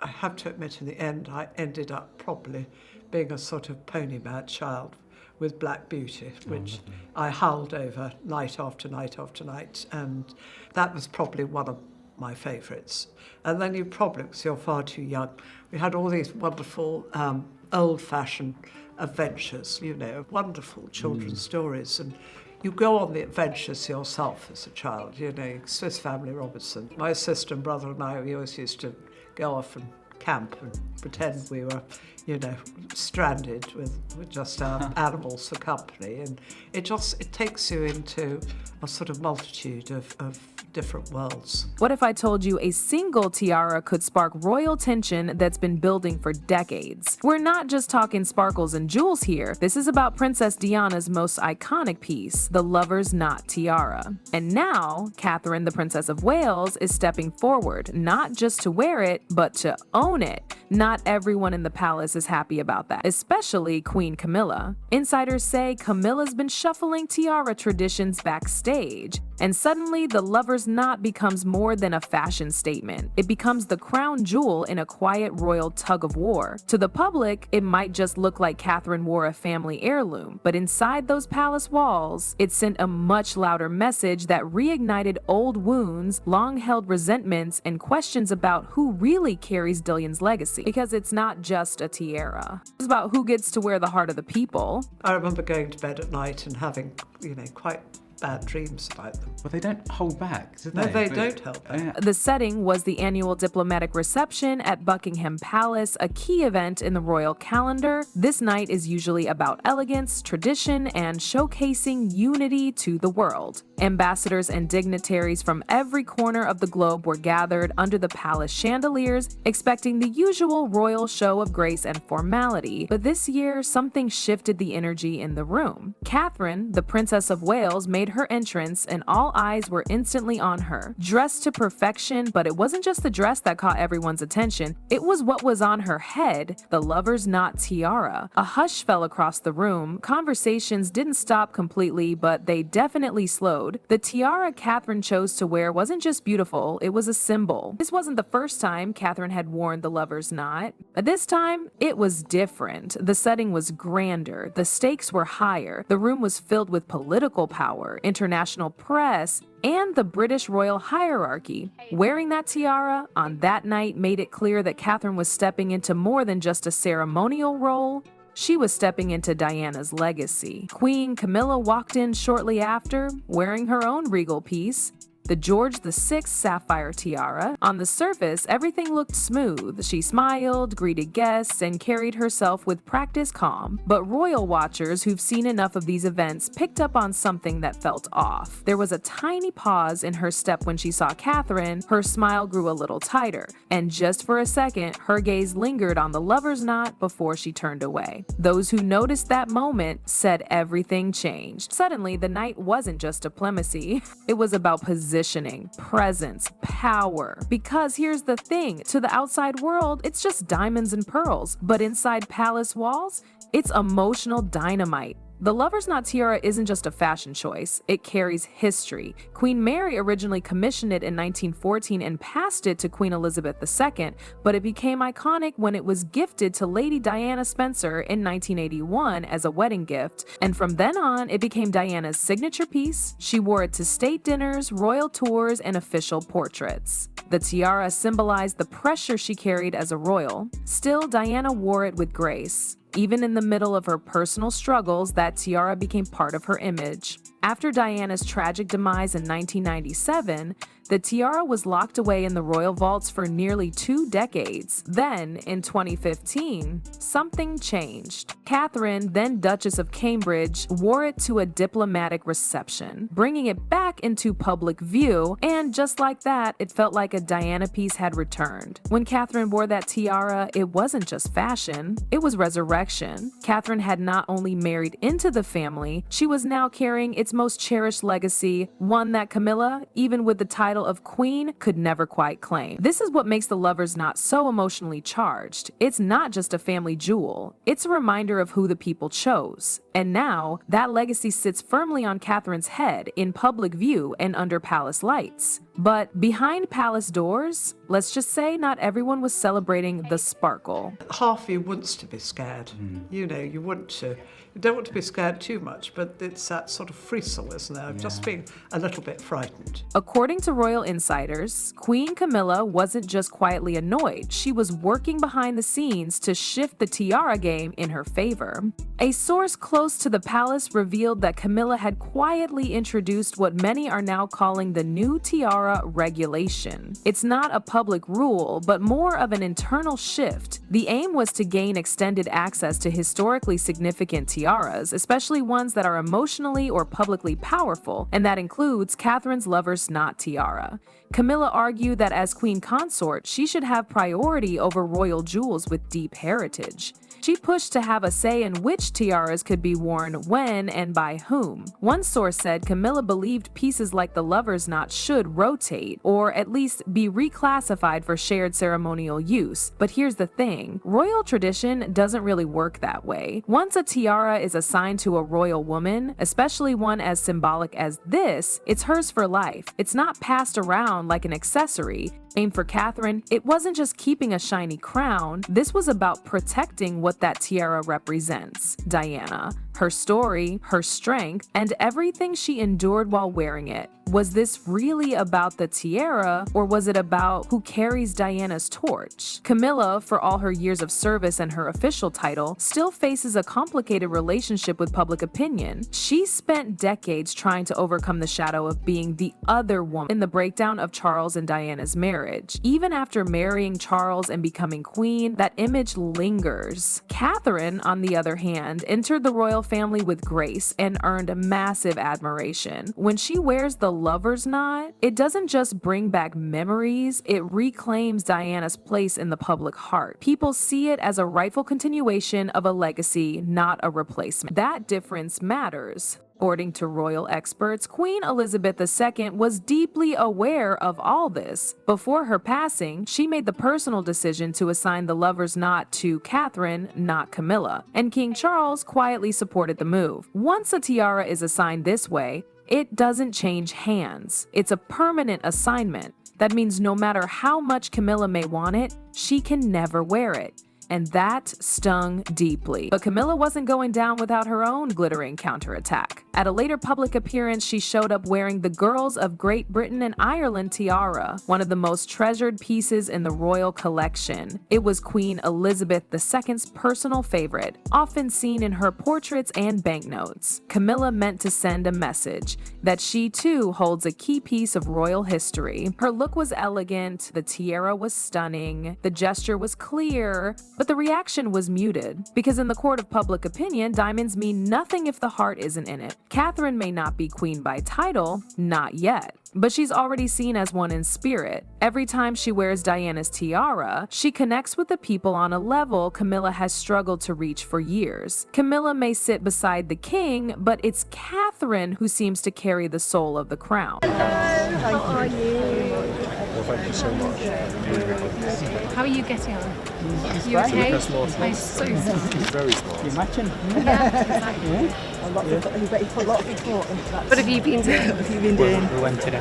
I have to admit, in the end, I ended up probably being a sort of pony-mad child with Black Beauty, which I howled over night after night after night, and that was probably one of my favourites. And then you probably, because you're far too young, we had all these wonderful old-fashioned adventures, you know, wonderful children's stories, and you go on the adventures yourself as a child, you know, Swiss Family Robinson. My sister and brother and I, we always used to go off and camp and pretend we were, you know, stranded with just our animals for company. And it takes you into a sort of multitude of different worlds. What if I told you a single tiara could spark royal tension that's been building for decades? We're not just talking sparkles and jewels here. This is about Princess Diana's most iconic piece, the Lover's Knot tiara. And now, Catherine, the Princess of Wales, is stepping forward, not just to wear it, but to own it. Not everyone in the palace is happy about that, especially Queen Camilla. Insiders say Camilla's been shuffling tiara traditions backstage, and suddenly the Lover's Knot becomes more than a fashion statement. It becomes the crown jewel in a quiet royal tug-of-war. To the public, it might just look like Catherine wore a family heirloom, but inside those palace walls, it sent a much louder message that reignited old wounds, long-held resentments, and questions about who really carries Dillion's legacy. Because it's not just a tiara. It's about who gets to wear the heart of the people. I remember going to bed at night and having, you know, quite bad dreams about them. Well, they don't hold back, do they? No, they don't hold back. Yeah. The setting was the annual diplomatic reception at Buckingham Palace, a key event in the royal calendar. This night is usually about elegance, tradition, and showcasing unity to the world. Ambassadors and dignitaries from every corner of the globe were gathered under the palace chandeliers, expecting the usual royal show of grace and formality. But this year, something shifted the energy in the room. Catherine, the Princess of Wales, made her entrance, and all eyes were instantly on her. Dressed to perfection, but it wasn't just the dress that caught everyone's attention. It was what was on her head, the Lover's Knot tiara. A hush fell across the room. Conversations didn't stop completely, but they definitely slowed. The tiara Catherine chose to wear wasn't just beautiful, it was a symbol. This wasn't the first time Catherine had worn the Lover's Knot. But this time, it was different. The setting was grander, the stakes were higher, the room was filled with political power, international press, and the British royal hierarchy. Wearing that tiara on that night made it clear that Catherine was stepping into more than just a ceremonial role. She was stepping into Diana's legacy. Queen Camilla walked in shortly after, wearing her own regal piece, the George VI sapphire tiara. On the surface, everything looked smooth. She smiled, greeted guests, and carried herself with practiced calm. But royal watchers who've seen enough of these events picked up on something that felt off. There was a tiny pause in her step when she saw Catherine. Her smile grew a little tighter, and just for a second, her gaze lingered on the Lover's Knot before she turned away. Those who noticed that moment said everything changed. Suddenly, the night wasn't just diplomacy. It was about positioning, presence, power. Because here's the thing, to the outside world, it's just diamonds and pearls. But inside palace walls, it's emotional dynamite. The Lover's Knot tiara isn't just a fashion choice, it carries history. Queen Mary originally commissioned it in 1914 and passed it to Queen Elizabeth II, but it became iconic when it was gifted to Lady Diana Spencer in 1981 as a wedding gift, and from then on, it became Diana's signature piece. She wore it to state dinners, royal tours, and official portraits. The tiara symbolized the pressure she carried as a royal. Still, Diana wore it with grace. Even in the middle of her personal struggles, that tiara became part of her image. After Diana's tragic demise in 1997, the tiara was locked away in the royal vaults for nearly 2 decades. Then, in 2015, something changed. Catherine, then Duchess of Cambridge, wore it to a diplomatic reception, bringing it back into public view, and just like that, it felt like a Diana piece had returned. When Catherine wore that tiara, it wasn't just fashion, it was resurrection. Catherine had not only married into the family, she was now carrying its most cherished legacy, one that Camilla, even with the title of queen, could never quite claim. This is what makes the Lover's Knot so emotionally charged. It's not just a family jewel, it's a reminder of who the people chose. And now, that legacy sits firmly on Catherine's head, in public view and under palace lights. But behind palace doors, Let's just say not everyone was celebrating the sparkle. Half of you wants to be scared. You know, you want to. You don't want to be scared too much, but it's that sort of frisson, isn't there? Of just being a little bit frightened. According to royal insiders, Queen Camilla wasn't just quietly annoyed, she was working behind the scenes to shift the tiara game in her favor. A source close to the palace revealed that Camilla had quietly introduced what many are now calling the new tiara regulation. It's not a public rule, but more of an internal shift. The aim was to gain extended access to historically significant tiaras, especially ones that are emotionally or publicly powerful, and that includes Catherine's lover's knot tiara. Camilla argued that as queen consort, she should have priority over royal jewels with deep heritage. She pushed to have a say in which tiaras could be worn when and by whom. One source said Camilla believed pieces like the lover's knot should rotate, or at least be reclassified for shared ceremonial use. But here's the thing, royal tradition doesn't really work that way. Once a tiara is assigned to a royal woman, especially one as symbolic as this, it's hers for life. It's not passed around like an accessory. Aimed for Catherine, it wasn't just keeping a shiny crown, this was about protecting what that tiara represents: Diana, her story, her strength, and everything she endured while wearing it. Was this really about the tiara, or was it about who carries Diana's torch? Camilla, for all her years of service and her official title, still faces a complicated relationship with public opinion. She spent decades trying to overcome the shadow of being the other woman in the breakdown of Charles and Diana's marriage. Even after marrying Charles and becoming queen, that image lingers. Catherine, on the other hand, entered the royal family with grace and earned massive admiration. When she wears the lover's knot, it doesn't just bring back memories, it reclaims Diana's place in the public heart. People see it as a rightful continuation of a legacy, not a replacement. That difference matters. According to royal experts, Queen Elizabeth II was deeply aware of all this. Before her passing, she made the personal decision to assign the lover's knot to Catherine, not Camilla, and King Charles quietly supported the move. Once a tiara is assigned this way, it doesn't change hands. It's a permanent assignment. That means no matter how much Camilla may want it, she can never wear it. And that stung deeply. But Camilla wasn't going down without her own glittering counterattack. At a later public appearance, she showed up wearing the Girls of Great Britain and Ireland tiara, one of the most treasured pieces in the royal collection. It was Queen Elizabeth II's personal favorite, often seen in her portraits and banknotes. Camilla meant to send a message that she too holds a key piece of royal history. Her look was elegant, the tiara was stunning, the gesture was clear, but the reaction was muted, because in the court of public opinion, diamonds mean nothing if the heart isn't in it. Catherine may not be queen by title, not yet, but she's already seen as one in spirit. Every time she wears Diana's tiara, she connects with the people on a level Camilla has struggled to reach for years. Camilla may sit beside the king, but it's Catherine who seems to carry the soul of the crown. Hello, how are you? Well, thank you so much. How are you getting on? You Right. okay? Look how smart he I'm is. so smart. He's very smart. You matching? Yeah, exactly. You bet you put a lot of thought into that. What have you been doing? What have you been doing? We went to the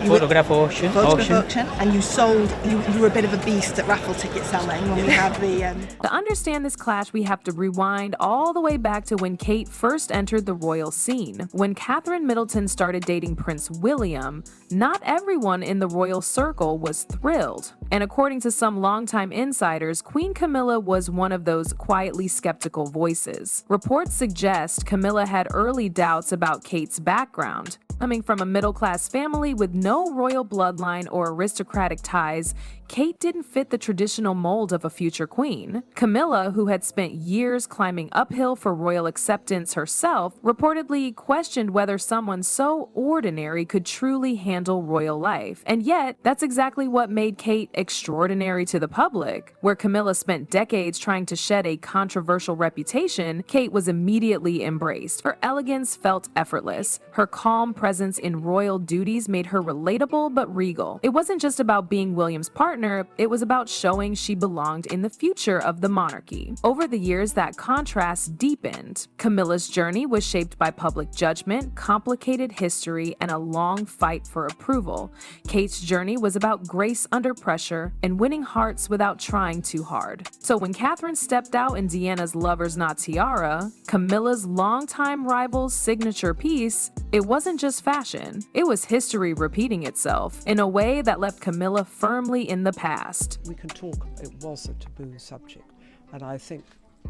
photograph auction. Photograph auction, and you sold. You were a bit of a beast at raffle ticket selling when we had the. To understand this clash, we have to rewind all the way back to when Kate first entered the royal scene. When Catherine Middleton started dating Prince William, not everyone in the royal circle was thrilled. And according to some longtime insiders, Queen Camilla was one of those quietly skeptical voices. Reports suggest Camilla had early doubts about Kate's background. Coming from a middle-class family with no royal bloodline or aristocratic ties, Kate didn't fit the traditional mold of a future queen. Camilla, who had spent years climbing uphill for royal acceptance herself, reportedly questioned whether someone so ordinary could truly handle royal life. And yet, that's exactly what made Kate extraordinary to the public. Where Camilla spent decades trying to shed a controversial reputation, Kate was immediately embraced. Her elegance felt effortless. Her calm presence in royal duties made her relatable but regal. It wasn't just about being William's partner, partner, it was about showing she belonged in the future of the monarchy. Over the years, that contrast deepened. Camilla's journey was shaped by public judgment, complicated history, and a long fight for approval. Kate's journey was about grace under pressure and winning hearts without trying too hard. So when Catherine stepped out in Diana's Lover's Not Tiara, Camilla's longtime rival's signature piece, it wasn't just fashion, it was history repeating itself in a way that left Camilla firmly in the past. We can talk, it was a taboo subject, and I think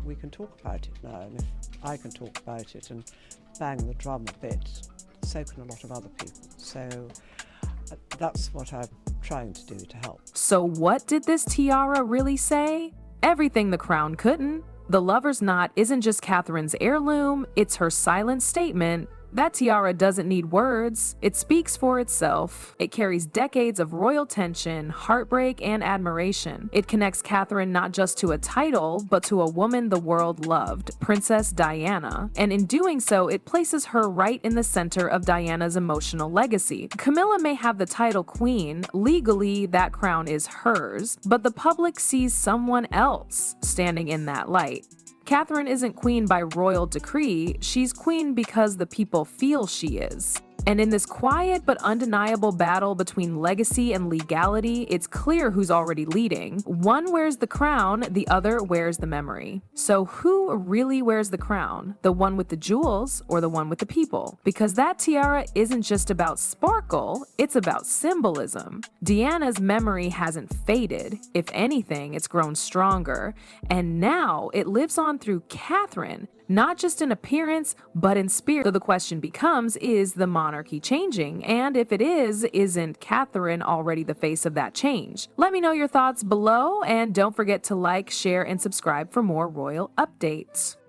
we can talk about it now, and if I can talk about it and bang the drum a bit, so can a lot of other people. So that's what I'm trying to do to help. So what did this tiara really say? Everything the crown couldn't. The Lover's Knot isn't just Catherine's heirloom, it's her silent statement. That tiara doesn't need words. It speaks for itself. It carries decades of royal tension, heartbreak, and admiration. It connects Catherine not just to a title, but to a woman the world loved, Princess Diana. And in doing so, it places her right in the center of Diana's emotional legacy. Camilla may have the title queen. Legally, that crown is hers, but the public sees someone else standing in that light. Catherine isn't queen by royal decree, she's queen because the people feel she is. And in this quiet but undeniable battle between legacy and legality, it's clear who's already leading. One wears the crown, the other wears the memory. So who really wears the crown? The one with the jewels or the one with the people? Because that tiara isn't just about sparkle, it's about symbolism. Diana's memory hasn't faded. If anything, it's grown stronger. And now it lives on through Catherine, not just in appearance, but in spirit. So the question becomes, is the monarchy changing? And if it is, isn't Catherine already the face of that change? Let me know your thoughts below, and don't forget to like, share, and subscribe for more royal updates.